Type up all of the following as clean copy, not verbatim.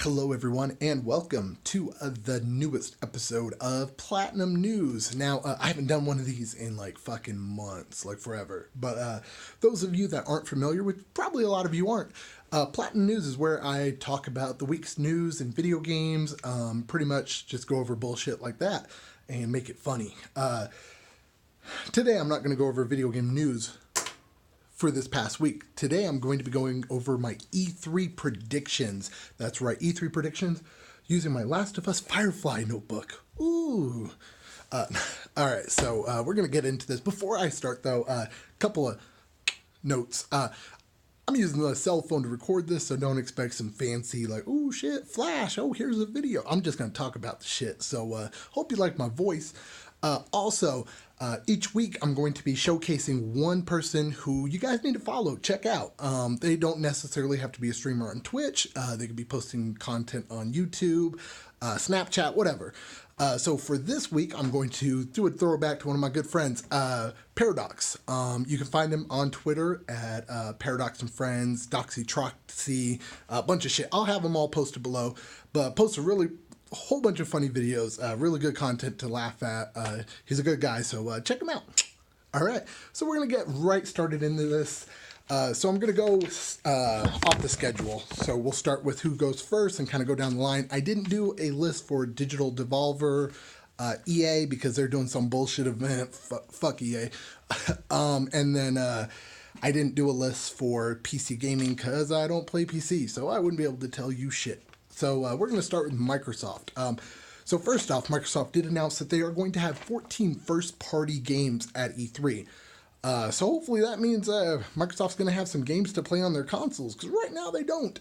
Hello, everyone, and welcome to the newest episode of Platinum News. Now, I haven't done one of these in like fucking months, like forever. But those of you that aren't familiar, which probably a lot of you aren't, Platinum News is where I talk about the week's news and video games, pretty much just go over bullshit like that and make it funny. Today, I'm not going to go over video game news for this past week. Today, I'm going to be going over my E3 predictions. That's right, E3 predictions using my Last of Us Firefly notebook. Ooh. All right, so we're going to get into this. Before I start, though, a couple of notes. I'm using the cell phone to record this, so don't expect some fancy, like, oh, shit, flash, oh, here's a video. I'm just going to talk about the shit, so hope you like my voice. Also, each week I'm going to be showcasing one person who you guys need to follow, check out. They don't necessarily have to be a streamer on Twitch. They could be posting content on YouTube, Snapchat, whatever. So for this week, I'm going to do a throwback to one of my good friends, Paradox. You can find him on Twitter at Paradox and Friends, Doxy, a bunch of shit. I'll have them all posted below, but post a whole bunch of funny videos, really good content to laugh at. He's a good guy, so check him out. All right, so we're going to get right started into this. So I'm going to go off the schedule. So we'll start with who goes first and kind of go down the line. I didn't do a list for Digital Devolver, EA, because they're doing some bullshit event. Fuck EA. And then I didn't do a list for PC gaming because I don't play PC, so I wouldn't be able to tell you shit. So we're going to start with Microsoft. So first off, Microsoft did announce that they are going to have 14 first-party games at E3. So hopefully that means Microsoft's going to have some games to play on their consoles, because right now they don't.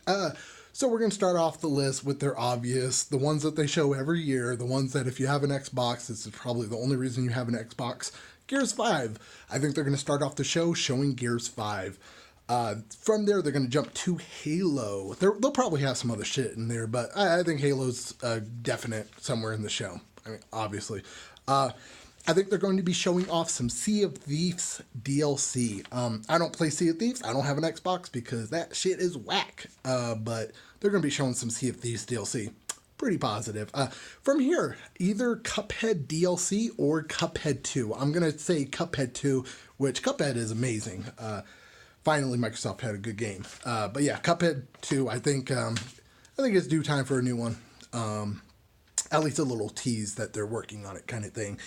So we're going to start off the list with their obvious, the ones that they show every year, the ones that if you have an Xbox, this is probably the only reason you have an Xbox, Gears 5. I think they're going to start off the show showing Gears 5. From there, they're going to jump to Halo. They'll probably have some other shit in there, but I think Halo's definite somewhere in the show. I mean, obviously. I think they're going to be showing off some Sea of Thieves DLC. I don't play Sea of Thieves. I don't have an Xbox because that shit is whack. But they're going to be showing some Sea of Thieves DLC. Pretty positive. From here, either Cuphead DLC or Cuphead 2. I'm going to say Cuphead 2, which Cuphead is amazing. Finally, Microsoft had a good game. But yeah, Cuphead 2, I think it's due time for a new one. At least a little tease that they're working on it kind of thing.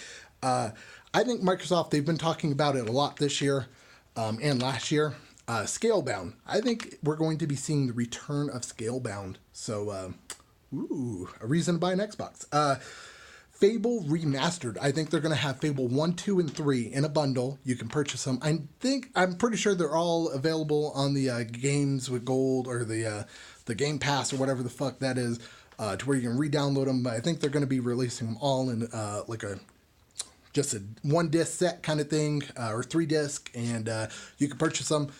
I think Microsoft, they've been talking about it a lot this year and last year. Scalebound. I think we're going to be seeing the return of Scalebound. So, a reason to buy an Xbox. Fable Remastered. I think they're going to have Fable 1, 2, and 3 in a bundle. You can purchase them. I'm pretty sure they're all available on the Games with Gold or the Game Pass or whatever the fuck that is, to where you can re-download them. But I think they're going to be releasing them all in just a one disc set kind of thing, or 3 disc, and you can purchase them.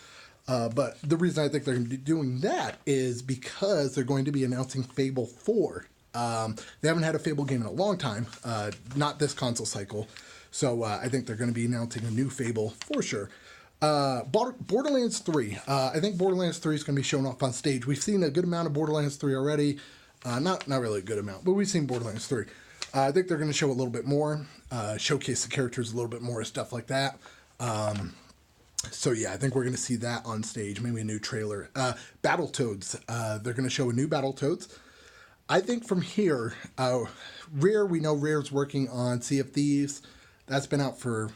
But the reason I think they're going to be doing that is because they're going to be announcing Fable 4. They haven't had a Fable game in a long time, not this console cycle, so I think they're going to be announcing a new Fable for sure. Borderlands 3. I think Borderlands 3 is going to be shown off on stage. We've seen a good amount of Borderlands 3 already. Not really a good amount, but we've seen Borderlands 3. I think they're going to show a little bit more, showcase the characters a little bit more, stuff like that. So yeah, I think we're going to see that on stage, maybe a new trailer. Battletoads. They're going to show a new Battletoads. I think from here, Rare, we know Rare's working on Sea of Thieves. That's been out for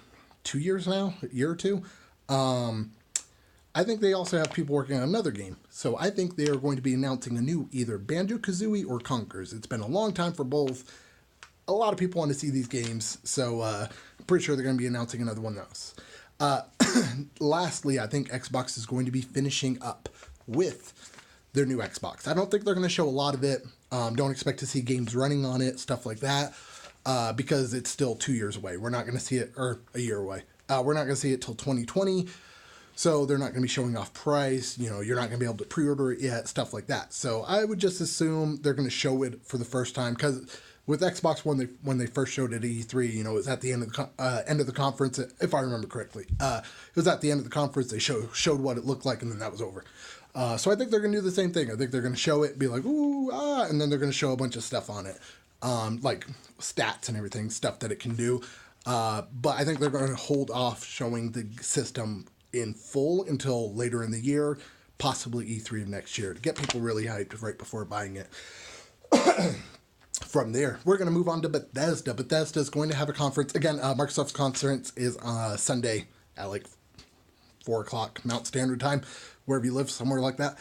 2 years now, a year or two. I think they also have people working on another game. So I think they are going to be announcing a new either Banjo-Kazooie or Conkers. It's been a long time for both. A lot of people want to see these games, so I'm pretty sure they're going to be announcing another one of those. Lastly, I think Xbox is going to be finishing up with their new Xbox. I don't think they're going to show a lot of it. Don't expect to see games running on it, stuff like that, because it's still 2 years away. We're not going to see it, or a year away. We're not going to see it till 2020, so they're not going to be showing off price. You're not going to be able to pre-order it yet, stuff like that. So I would just assume they're going to show it for the first time, because with Xbox when they first showed it at E3, it was at the end of the conference, if I remember correctly. It was at the end of the conference. They showed what it looked like, and then that was over. So I think they're going to do the same thing. I think they're going to show it, be like, ooh, ah, and then they're going to show a bunch of stuff on it, like stats and everything, stuff that it can do. But I think they're going to hold off showing the system in full until later in the year, possibly E3 of next year, to get people really hyped right before buying it. From there, we're going to move on to Bethesda. Bethesda is going to have a conference. Again, Microsoft's conference is Sunday at like 4 o'clock Mountain Standard Time, wherever you live, somewhere like that.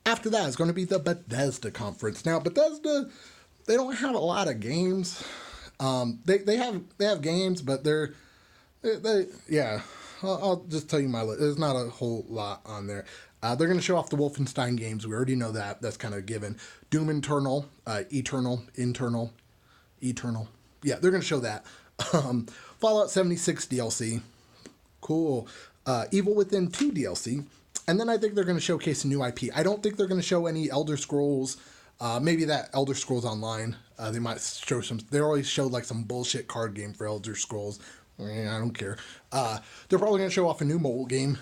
After that is going to be the Bethesda conference. Now, Bethesda, they don't have a lot of games. They have games, but I'll just tell you my list. There's not a whole lot on there. They're going to show off the Wolfenstein games. We already know that. That's kind of a given. Doom Eternal. Yeah, they're going to show that. Fallout 76 DLC. Cool. Evil Within 2 DLC. And then I think they're going to showcase a new IP. I don't think they're going to show any Elder Scrolls. Maybe that Elder Scrolls Online. They might show some. They always show like some bullshit card game for Elder Scrolls. I don't care. They're probably going to show off a new mobile game.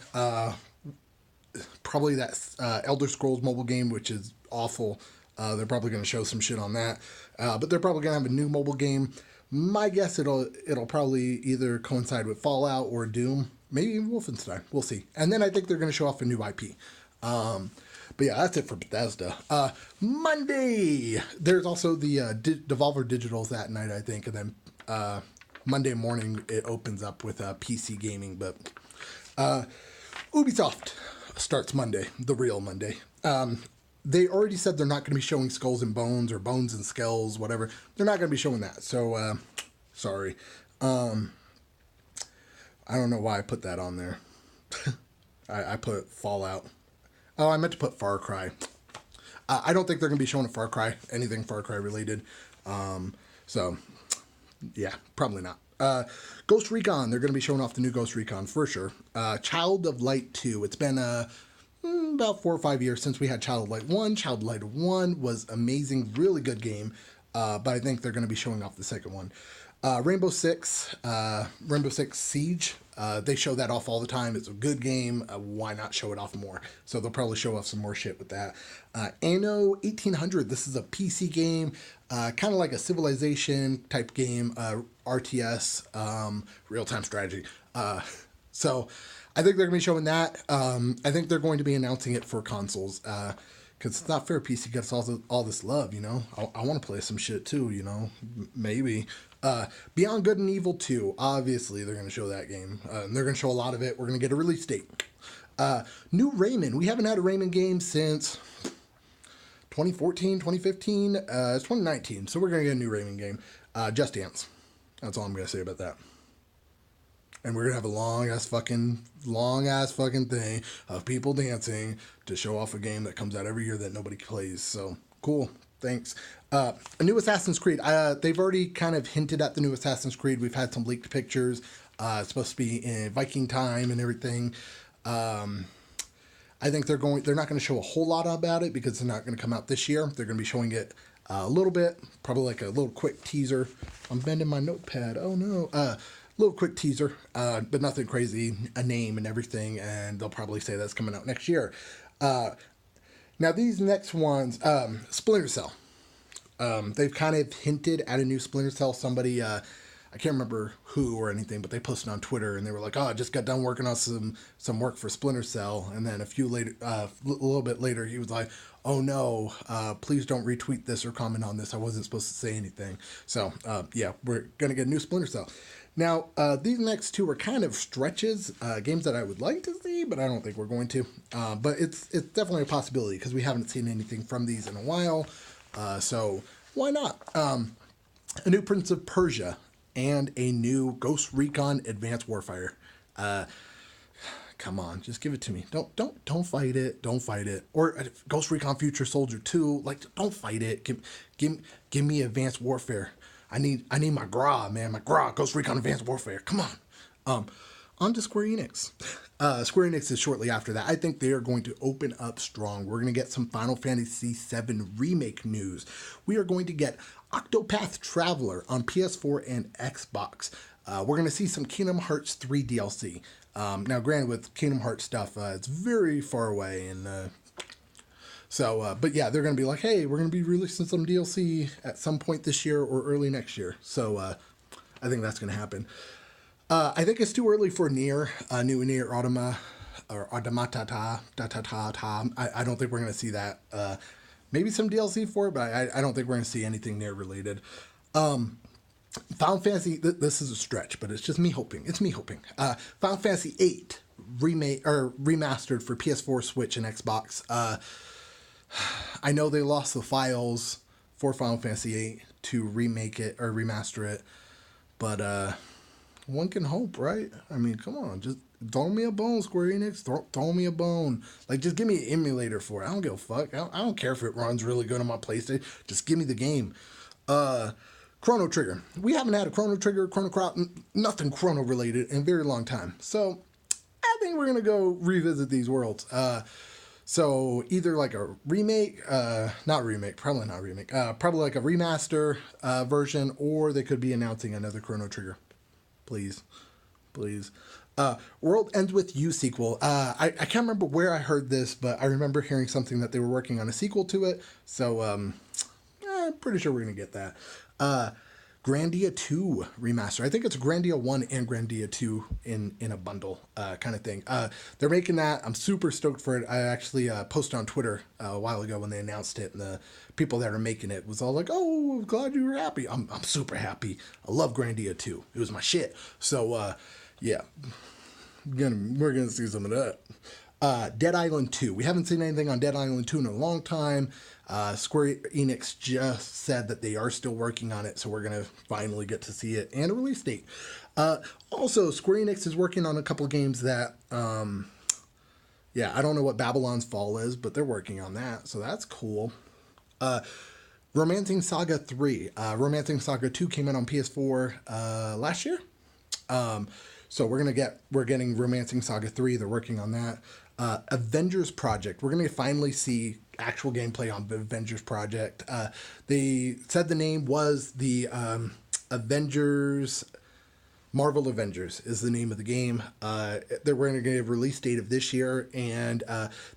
Probably that Elder Scrolls mobile game, which is awful. They're probably going to show some shit on that. But they're probably going to have a new mobile game. My guess it'll probably either coincide with Fallout or Doom. Maybe even Wolfenstein. We'll see. And then I think they're going to show off a new IP. But yeah, that's it for Bethesda. Monday, there's also the Devolver Digital's that night, I think. And then Monday morning, it opens up with PC gaming. But Ubisoft starts Monday, the real Monday. They already said they're not going to be showing Skulls and Bones or Bones and Skulls, whatever. They're not going to be showing that. So, sorry. I don't know why I put that on there. I put Fallout. Oh, I meant to put Far Cry. I don't think they're going to be showing a Far Cry, anything Far Cry related. So, yeah, probably not. Ghost Recon, they're going to be showing off the new Ghost Recon for sure. Child of Light 2, it's been about 4 or 5 years since we had Child of Light 1. Child of Light 1 was amazing, really good game, but I think they're going to be showing off the second one. Rainbow Six Siege, they show that off all the time. It's a good game. Why not show it off more? So they'll probably show off some more shit with that. Anno 1800, this is a PC game, kind of like a Civilization type game, RTS, real-time strategy. So I think they're going to be showing that. I think they're going to be announcing it for consoles, because it's not fair PC gets all this love, you know? I want to play some shit too, you know? Maybe. Beyond Good and Evil 2, obviously they're going to show that game. And they're going to show a lot of it. We're going to get a release date. New Rayman. We haven't had a Rayman game since 2014, 2015. It's 2019, so we're going to get a new Rayman game. Just Dance. That's all I'm going to say about that. And we're going to have a long-ass fucking thing of people dancing to show off a game that comes out every year that nobody plays. So, cool. Thanks. A new Assassin's Creed. They've already kind of hinted at the new Assassin's Creed. We've had some leaked pictures. It's supposed to be in Viking time and everything. I think they're not going to show a whole lot about it because it's not going to come out this year. They're going to be showing it a little bit, probably like a little quick teaser. I'm bending my notepad. Oh no. Little quick teaser, but nothing crazy, a name and everything, and they'll probably say that's coming out next year. Now, these next ones, Splinter Cell. They've kind of hinted at a new Splinter Cell. Somebody, I can't remember who or anything, but they posted on Twitter, and they were like, oh, I just got done working on some work for Splinter Cell, and then a little bit later, he was like, oh no, please don't retweet this or comment on this. I wasn't supposed to say anything. So, yeah, we're going to get a new Splinter Cell. Now, these next two are kind of stretches, games that I would like to see, but I don't think we're going to. But it's definitely a possibility because we haven't seen anything from these in a while. So why not? A new Prince of Persia and a new Ghost Recon Advanced Warfare. Come on, just give it to me. Don't fight it. Don't fight it. Or Ghost Recon Future Soldier 2. Like, don't fight it. Give me Advanced Warfare. I need my GRA, man. My GRA, Ghost Recon Advanced Warfare. Come on. On to Square Enix. Square Enix is shortly after that. I think they are going to open up strong. We're going to get some Final Fantasy VII Remake news. We are going to get Octopath Traveler on PS4 and Xbox. We're going to see some Kingdom Hearts 3 DLC. Now, granted, with Kingdom Hearts stuff, it's very far away, and So, but yeah, they're going to be like, hey, we're going to be releasing some DLC at some point this year or early next year. So I think that's going to happen. I think it's too early for Nier, new Nier Automata, or Automata. I don't think we're going to see that. Maybe some DLC for it, but I don't think we're going to see anything Nier related. Final Fantasy, this is a stretch, but it's just me hoping. It's me hoping. Final Fantasy VIII remade or remastered for PS4, Switch, and Xbox. I know they lost the files for Final Fantasy VIII to remake it or remaster it, but one can hope, right? I mean, come on, just throw me a bone, Square Enix. Throw me a bone. Like, just give me an emulator for it. I don't give a fuck. I don't care if it runs really good on my PlayStation. Just give me the game. Chrono Trigger. We haven't had a Chrono Trigger, Chrono Crop, nothing Chrono related in a very long time. So I think we're gonna go revisit these worlds. So either like a remake, probably like a remaster version, or they could be announcing another Chrono Trigger. Please. World Ends With You sequel. I can't remember where I heard this, but I remember hearing something that they were working on a sequel to it. So I'm pretty sure we're gonna get that. Grandia 2 remaster. I think it's Grandia 1 and Grandia 2 in a bundle kind of thing. They're making that. I'm super stoked for it. I actually posted on Twitter a while ago when they announced it, and the people that are making it was all like, oh, glad you were happy. I'm super happy. I love Grandia 2. It was my shit. So, yeah. We're going to see some of that. Dead Island 2. We haven't seen anything on Dead Island 2 in a long time. Square Enix just said that they are still working on it, so we're going to finally get to see it and a release date. Also, Square Enix is working on a couple of games that, I don't know what Babylon's Fall is, but they're working on that, so that's cool. Romancing Saga 3. Romancing Saga 2 came in on PS4 last year. So we're getting Romancing Saga 3. They're working on that. Avengers Project. We're going to finally see actual gameplay on the Avengers Project. They said the name was the Avengers. Marvel Avengers is the name of the game. They're going to get a release date of this year, and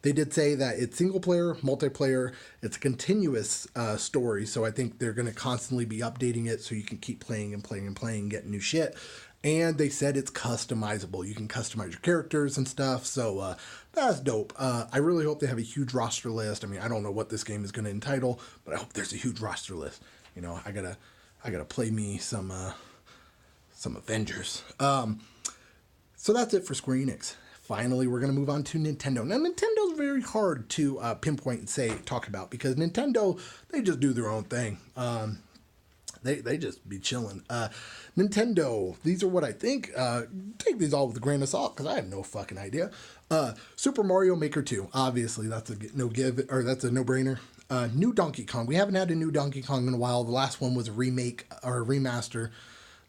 they did say that it's single player, multiplayer. It's a continuous story, so I think they're going to constantly be updating it so you can keep playing and playing and playing, getting new shit. And they said it's customizable. You can customize your characters and stuff, so that's dope. I really hope they have a huge roster list. I mean, I don't know what this game is going to entitle, but I hope there's a huge roster list. You know, I gotta play me some Avengers. So that's it for Square Enix. Finally, we're going to move on to Nintendo. Now, Nintendo's very hard to pinpoint and talk about because Nintendo, they just do their own thing. They just be chilling. Nintendo, these are what I think. Take these all with a grain of salt because I have no fucking idea. Super Mario Maker 2. Obviously, that's a no-brainer. New Donkey Kong. We haven't had a new Donkey Kong in a while. The last one was a remake or a remaster.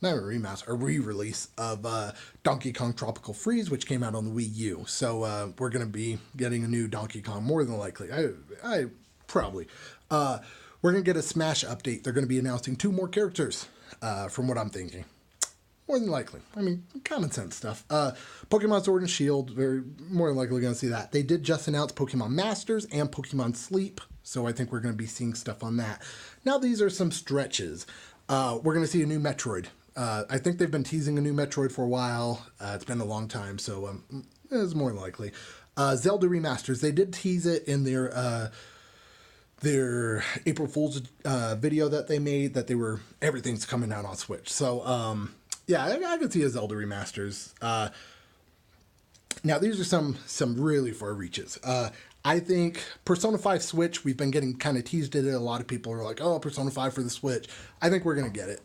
Not a remaster, a re-release of Donkey Kong Tropical Freeze, which came out on the Wii U. So we're going to be getting a new Donkey Kong, more than likely. I probably. We're going to get a Smash update. They're going to be announcing 2 more characters, from what I'm thinking. More than likely. I mean, common sense stuff. Pokemon Sword and Shield, we're more than likely going to see that. They did just announce Pokemon Masters and Pokemon Sleep, so I think we're going to be seeing stuff on that. Now, these are some stretches. We're going to see a new Metroid. I think they've been teasing a new Metroid for a while. It's been a long time, so it's more than likely. Zelda remasters. They did tease it in their April Fool's video that they made, that everything's coming out on Switch. So, I could see a Zelda remasters. Now, these are some really far reaches. I think Persona 5 Switch, we've been getting kind of teased at it. A lot of people are like, oh, Persona 5 for the Switch. I think we're going to get it.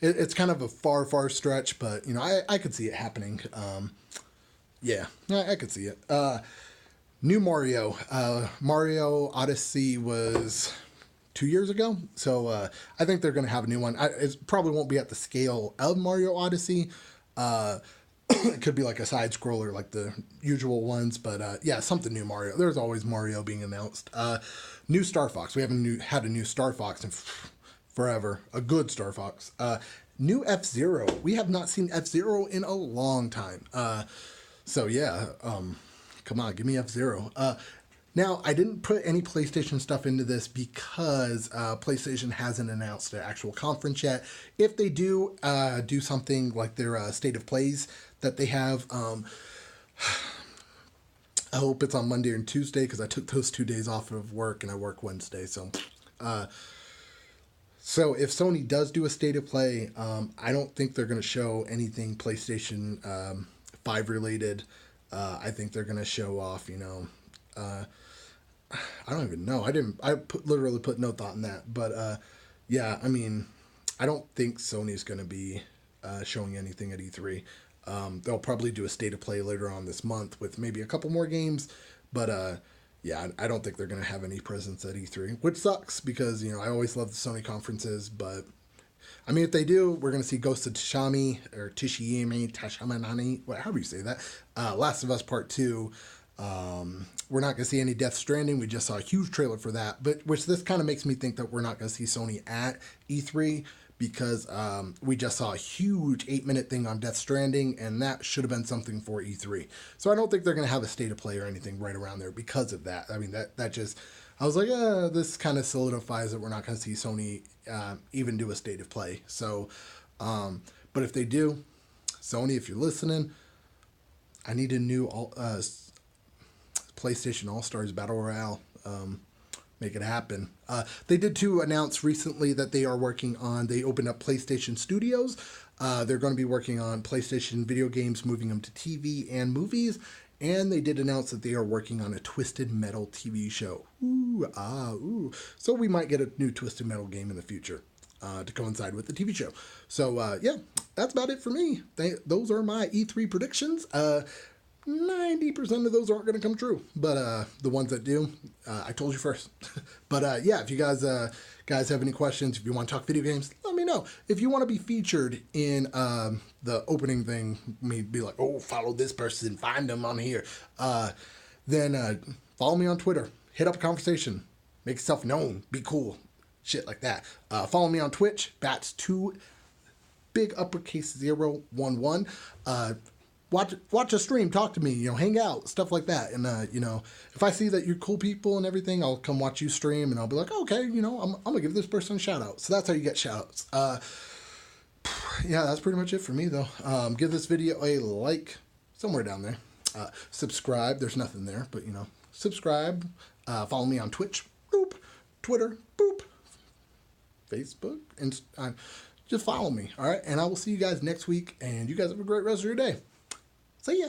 It's kind of a far, far stretch, but, I could see it happening. I could see it. New Mario. Mario Odyssey was 2 years ago, so I think they're going to have a new one. It probably won't be at the scale of Mario Odyssey. It could be like a side scroller like the usual ones, but something new Mario. There's always Mario being announced. New Star Fox. We haven't had a new Star Fox in forever. A good Star Fox. New F-Zero. We have not seen F-Zero in a long time. Come on, give me F-Zero. Now, I didn't put any PlayStation stuff into this because PlayStation hasn't announced an actual conference yet. If they do do something like their State of Plays that they have, I hope it's on Monday and Tuesday because I took those 2 days off of work and I work Wednesday. So if Sony does do a State of Play, I don't think they're going to show anything PlayStation 5 related. I think they're going to show off, I don't even know. Literally put no thought in that. But yeah, I mean, I don't think Sony's going to be showing anything at E3. They'll probably do a State of Play later on this month with maybe a couple more games. But yeah, I don't think they're going to have any presence at E3, which sucks because, I always love the Sony conferences. But I mean, if they do, we're going to see Ghost of Tsushima or Tashamanani, however you say that. Last of Us Part 2. We're not going to see any Death Stranding. We just saw a huge trailer for that, which this kind of makes me think that we're not going to see Sony at E3 because we just saw a huge 8-minute thing on Death Stranding, and that should have been something for E3. So I don't think they're going to have a State of Play or anything right around there because of that. I mean, that just, I was like, this kind of solidifies that we're not going to see Sony even do a State of Play. So, but if they do, Sony, if you're listening, I need a new PlayStation All-Stars Battle Royale. Make it happen. They did too announce recently that they opened up PlayStation Studios. They're going to be working on PlayStation video games, moving them to TV and movies. And they did announce that they are working on a Twisted Metal TV show. Ooh. So we might get a new Twisted Metal game in the future to coincide with the TV show. So yeah, that's about it for me. Those are my E3 predictions. 90% of those aren't going to come true, but the ones that do, I told you first. But yeah, if you guys have any questions, if you want to talk video games, let me know. If you want to be featured in the opening thing, me be like, oh, follow this person, find them on here, then follow me on Twitter, hit up a conversation, make yourself known, be cool, shit like that. Follow me on Twitch, Bats2 big uppercase 011. Watch a stream, talk to me, hang out, stuff like that. And, if I see that you're cool people and everything, I'll come watch you stream and I'll be like, okay, I'm going to give this person a shout out. So that's how you get shout outs. Yeah, that's pretty much it for me though. Give this video a like somewhere down there. Subscribe. There's nothing there, but subscribe. Follow me on Twitch, boop, Twitter, boop, Facebook, and just follow me. All right. And I will see you guys next week and you guys have a great rest of your day. See ya.